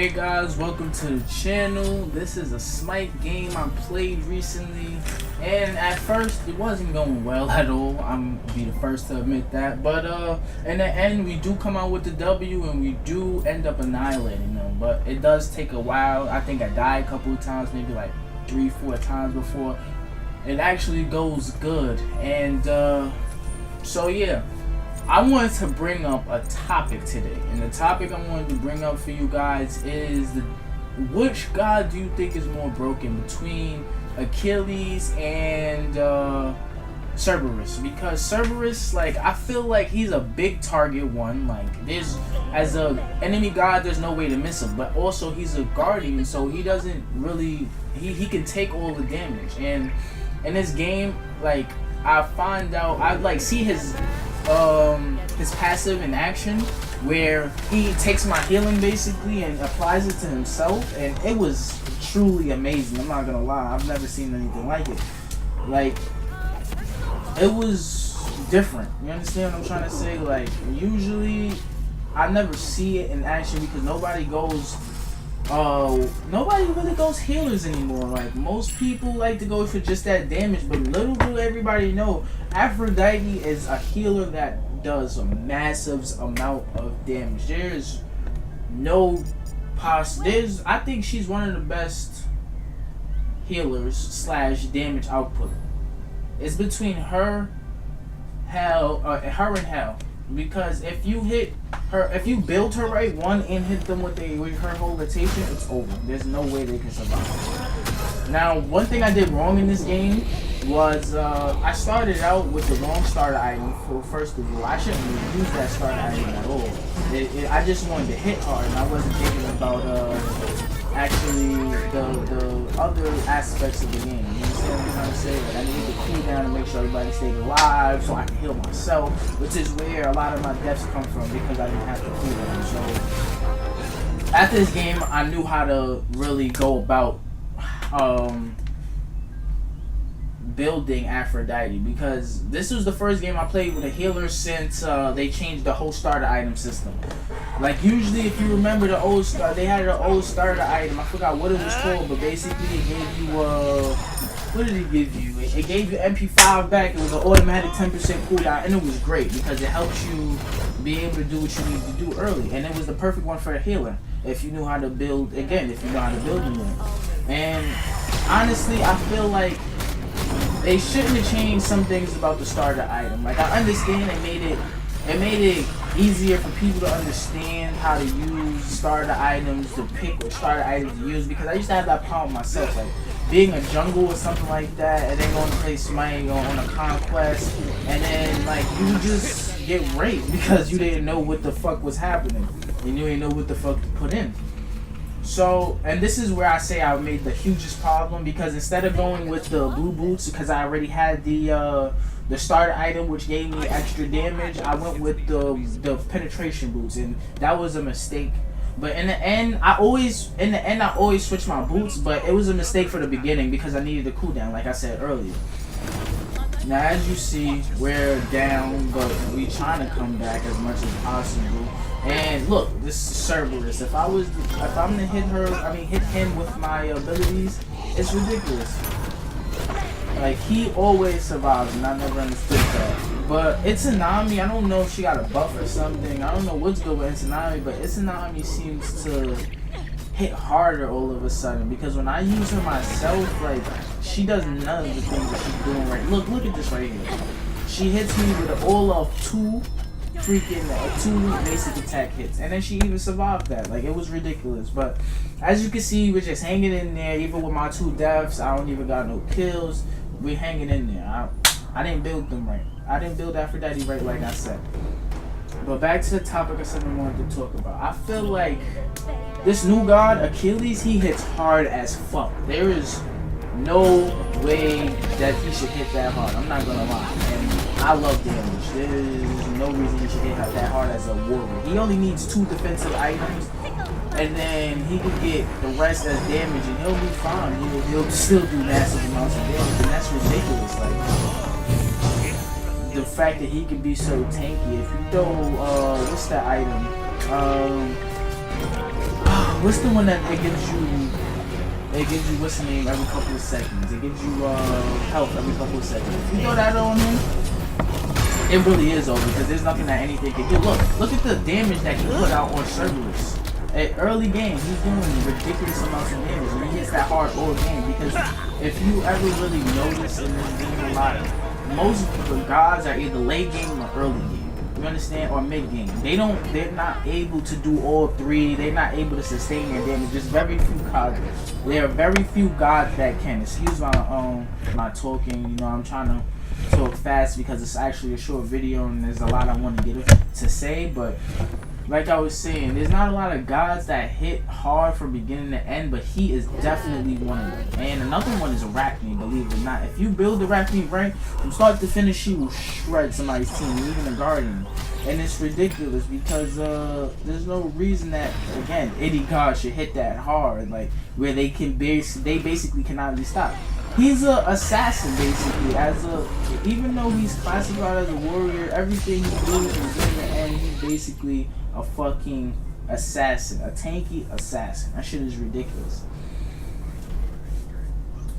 Hey guys, welcome to the channel. This is a Smite game I played recently, and at first it wasn't going well at all. I'm gonna be the first to admit that, but in the end we do come out with the W and we do end up annihilating them, but it does take a while. I think I died a couple of times, maybe like 3-4 times before it actually goes good. And so yeah, I wanted to bring up a topic today, and the topic I wanted to bring up for you guys is which god do you think is more broken between Achilles and Cerberus? Because Cerberus, like, I feel like he's a big target one. Like, there's, as a enemy god, there's no way to miss him, but also he's a guardian, so he doesn't really, he can take all the damage. And in this game, like, I find out, I like see his passive in action, where he takes my healing basically and applies it to himself, and it was truly amazing. I'm not gonna lie, I've never seen anything like it. Like, it was different. You understand what I'm trying to say? Like, usually I never see it in action because nobody really goes healers anymore. Like, most people like to go for just that damage, but little do everybody know, Aphrodite is a healer that does a massive amount of damage. There's no I think she's one of the best healers slash damage output. It's between her and Hell, because if you hit her, if you build her right one and hit them with her whole rotation, it's over. There's no way they can survive. Now, one thing I did wrong in this game was I started out with the wrong starter item. First of all, I shouldn't have used that starter item at all. I just wanted to hit hard, and I wasn't thinking about actually the other aspects of the game. You understand what I'm trying to say? Like, I need to cool down and make sure everybody stays alive so I can heal myself, which is where a lot of my deaths come from, because I didn't have to cool down. So after this game, I knew how to really go about building Aphrodite, because this was the first game I played with a healer since they changed the whole starter item system. Like, usually, if you remember the old they had an old starter item. I forgot what it was called, but basically it gave you what did it give you? It gave you MP5 back. It was an automatic 10% cooldown, and it was great because it helps you be able to do what you need to do early. And it was the perfect one for a healer if you knew how to build. Again, if you know how to build them. And honestly, I feel like they shouldn't have changed some things about the starter item. Like, I understand it made it easier for people to understand how to use starter items, to pick what starter items to use, because I used to have that problem myself. Like, being a jungle or something like that, and then going to play Smite on a conquest, and then, like, you just get raped because you didn't know what the fuck was happening, and you didn't know what the fuck to put in. So, and this is where I say I made the hugest problem, because instead of going with the blue boots, because I already had the starter item which gave me extra damage, I went with the penetration boots, and that was a mistake. But in the end, I always switch my boots, but it was a mistake for the beginning because I needed the cooldown, like I said earlier. Now, as you see, we're down, but we trying to come back as much as possible. And look, this is Cerberus. If I'm gonna hit him with my abilities, it's ridiculous. Like, he always survives, and I never understood that. But Itsunami, I don't know if she got a buff or something. I don't know what's good with Itsunami, but Itsunami seems to hit harder all of a sudden, because when I use her myself, like, she does none of the things that she's doing right. Look at this right here. She hits me with an all of two basic attack hits, and then she even survived that. Like, it was ridiculous. But as you can see, we're just hanging in there. Even with my 2 deaths, I don't even got no kills. We're hanging in there. I didn't build them right. I didn't build Aphrodite right, like I said. But back to the topic of something I wanted to talk about. I feel like this new god, Achilles, he hits hard as fuck. There is no way that he should hit that hard. I'm not gonna lie. And I love damage. There is no reason he should hit that hard as a warrior. He only needs 2 defensive items, and then he can get the rest as damage, and he'll be fine. He'll still do massive amounts of damage, and that's ridiculous. Like, the fact that he can be so tanky. If you throw, what's that item? What's the one that it gives you? It gives you what's the name every couple of seconds. It gives you health every couple of seconds. If you throw that on him, it really is over because there's nothing that anything can do. Look at the damage that he put out on Cerberus. At early game, he's doing ridiculous amounts of damage and he hits that hard all game because if you ever really notice in this game a lot, most of the gods are either late game or early game. You understand? Or mid game. They're not able to do all three. They're not able to sustain their damage. There's very few gods. There are very few gods that can. Excuse my talking. You know, I'm trying to talk fast because it's actually a short video and there's a lot I want to get to say, but like I was saying, there's not a lot of gods that hit hard from beginning to end, but he is definitely one of them. And another one is Arachne, believe it or not. If you build Arachne right, from start to finish, she will shred somebody's team, even a Guardian. And it's ridiculous because there's no reason that, again, any god should hit that hard, like where they basically cannot be stopped. He's a assassin basically. Even though he's classified as a warrior, everything he do is in the end he's basically a fucking assassin, a tanky assassin. That shit is ridiculous.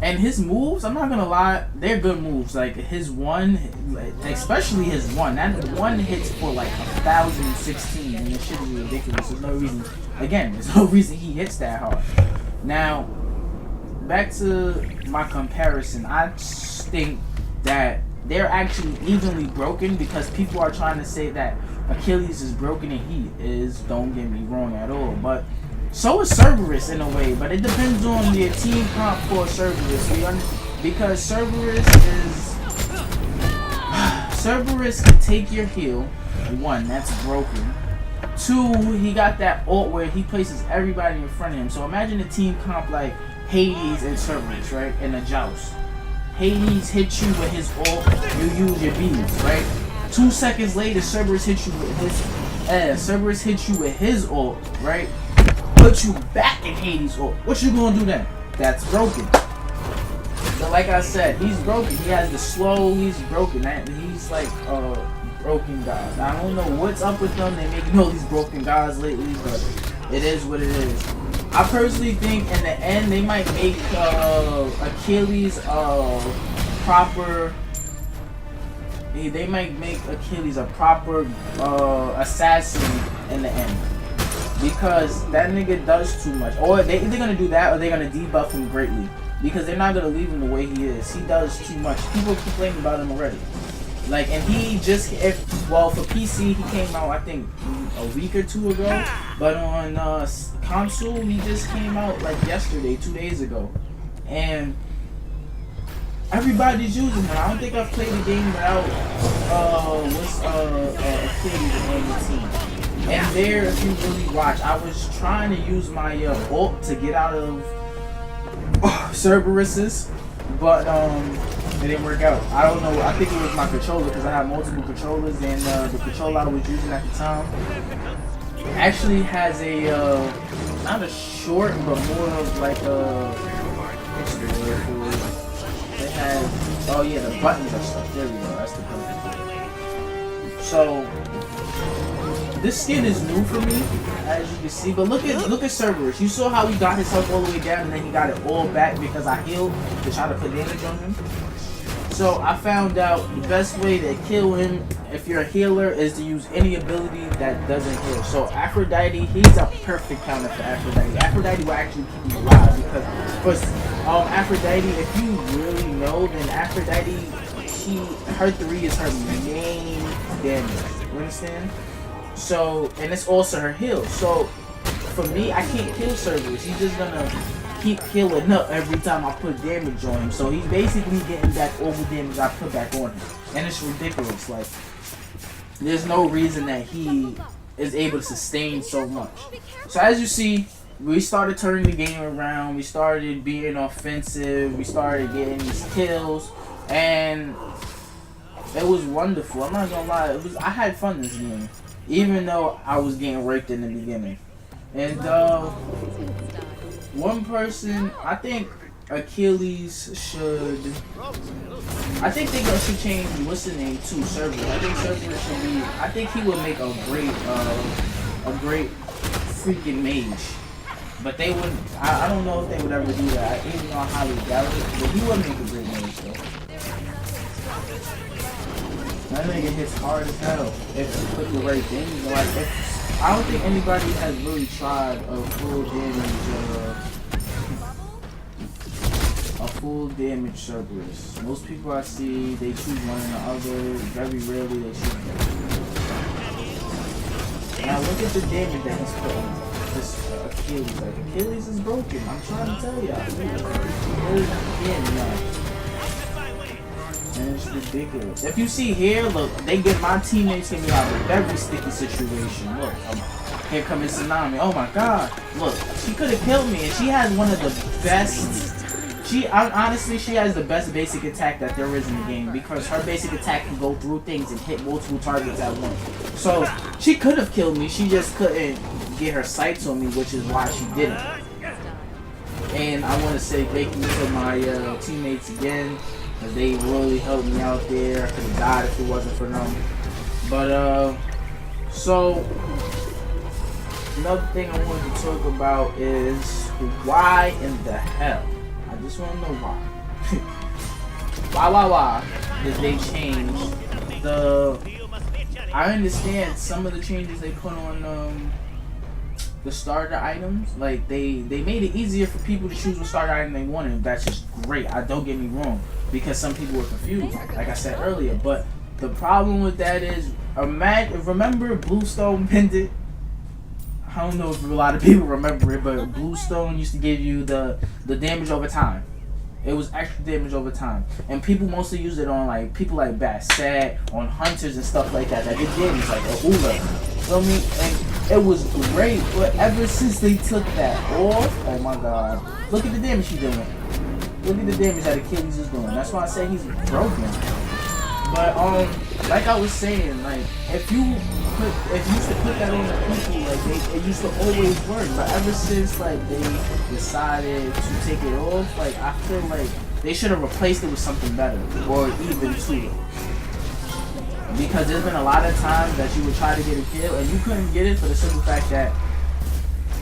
And his moves, I'm not gonna lie, they're good moves. Like his one, especially his one. That one hits for like 1,016, and this shit is ridiculous. There's no reason. Again, there's no reason he hits that hard. Now, back to my comparison. I think that they're actually evenly broken because people are trying to say that Achilles is broken and he is. Don't get me wrong at all, but so is Cerberus in a way. But it depends on the team comp for Cerberus. Because Cerberus can take your heal. One, that's broken. Two, he got that ult where he places everybody in front of him. So imagine a team comp like Hades and Cerberus, right? In a joust. Hades hits you with his ult, you use your beams, right? 2 seconds later, Cerberus hits you with his ult, right? Put you back in Hades' ult. What you gonna do then? That's broken. But like I said, he's broken. He has the slow. He's broken. He's like broken god. I don't know what's up with them. They make all these broken gods lately, but it is what it is. I personally think in the end they might make Achilles proper. They might make Achilles a proper assassin in the end because that nigga does too much. Or they either gonna do that or they're gonna debuff him greatly because they're not gonna leave him the way he is. He does too much. People complain about him already. Like, and he just, for PC, he came out, I think, a week or two ago. But on console, he just came out, like, yesterday, 2 days ago. And everybody's using him. I don't think I've played a game without, Achilles on the team. And there, if you really watch, I was trying to use my ult to get out of Cerberus's. But, it didn't work out. I don't know. I think it was my controller because I have multiple controllers, and the controller I was using at the time actually has a not a short, but more of like a what's the word for it? It has the buttons are stuff. There we go. That's the button. So this skin is new for me, as you can see. But look at Cerberus. You saw how he got his health all the way down, and then he got it all back because I healed to try to put damage on him. So I found out the best way to kill him if you're a healer is to use any ability that doesn't heal. So Aphrodite, he's a perfect counter for Aphrodite. Aphrodite will actually keep you alive because first, Aphrodite, if you really know, then Aphrodite, her 3 is her main damage. You understand? So, and it's also her heal. So for me, I can't kill Cerberus. He's just gonna keep healing up every time I put damage on him. So he's basically getting back all the damage I put back on him. And it's ridiculous. Like, there's no reason that he is able to sustain so much. So as you see, we started turning the game around. We started being offensive. We started getting these kills. And it was wonderful. I'm not gonna lie. I had fun this game. Even though I was getting raped in the beginning. And one person, I think Achilles should. I think they should change what's the name to Cerberus. I think Cerberus should be. I think he would make a great freaking mage. But they wouldn't, I don't know if they would ever do that. Even though I highly doubt it, but he would make a great mage though. That nigga hits hard as hell if you put the right things. Like, I don't think anybody has really tried a full damage Cerberus. Most people I see, they choose one and the other. Very rarely they choose one. Now look at the damage that he's putting. This Achilles, like Achilles is broken. I'm trying to tell y'all. Achilles again, and it's ridiculous. If you see here, look, they get my teammates get me out of a very sticky situation. Look, here comes Tsunami. Oh my god. Look, she could have killed me, and she has one of the best. Honestly, she has the best basic attack that there is in the game because her basic attack can go through things and hit multiple targets at once. So she could have killed me. She just couldn't get her sights on me, which is why she didn't. And I want to say thank you to my teammates again. They really helped me out there. I could have died if it wasn't for them. But so another thing I wanted to talk about is why in the hell? I just want to know why. Why did they change the? I understand some of the changes they put on the starter items. Like they made it easier for people to choose what starter item they wanted. That's just great. Don't get me wrong. Because some people were confused, like I said earlier. But the problem with that is, remember Bluestone Pendant? I don't know if a lot of people remember it, but Bluestone used to give you the damage over time. It was extra damage over time. And people mostly use it on like people like Bassett, on hunters and stuff like that. That did damage, like a Ula. Feel me? And it was great, but ever since they took that off, oh my god. Look at the damage he's doing. Look at the damage that Achilles is doing. That's why I say he's broken. But like I was saying, like if you used to put that on the people, like it used to always work. But ever since like they decided to take it off, like I feel like they should have replaced it with something better or even two. Because there's been a lot of times that you would try to get a kill and you couldn't get it for the simple fact that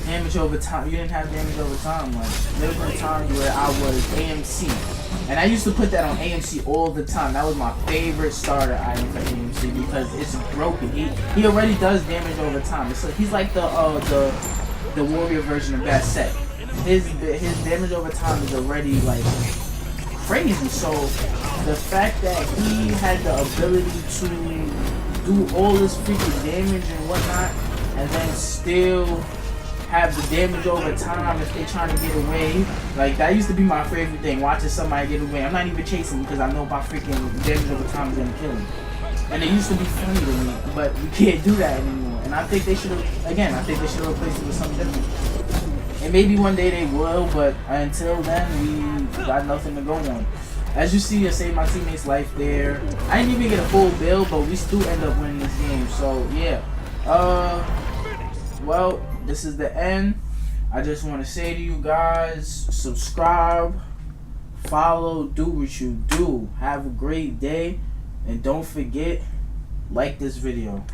damage over time, you didn't have damage over time. Like there were times where I was AMC, and I used to put that on AMC all the time. That was my favorite starter item for AMC because it's broken. He already does damage over time. So he's like the warrior version of Bassett. His damage over time is already like crazy. So the fact that he had the ability to do all this freaking damage and whatnot, and then still have the damage over time if they trying to get away. Like that used to be my favorite thing, watching somebody get away. I'm not even chasing because I know my freaking damage over time is gonna kill me. And it used to be funny to me, but you can't do that anymore. And I think they should have replaced it with something different. And maybe one day they will, but until then we got nothing to go on. As you see, I saved my teammate's life there. I didn't even get a full build, but we still end up winning this game. So yeah. Well, this is the end. I just want to say to you guys, subscribe, follow, do what you do. Have a great day, and don't forget, like this video.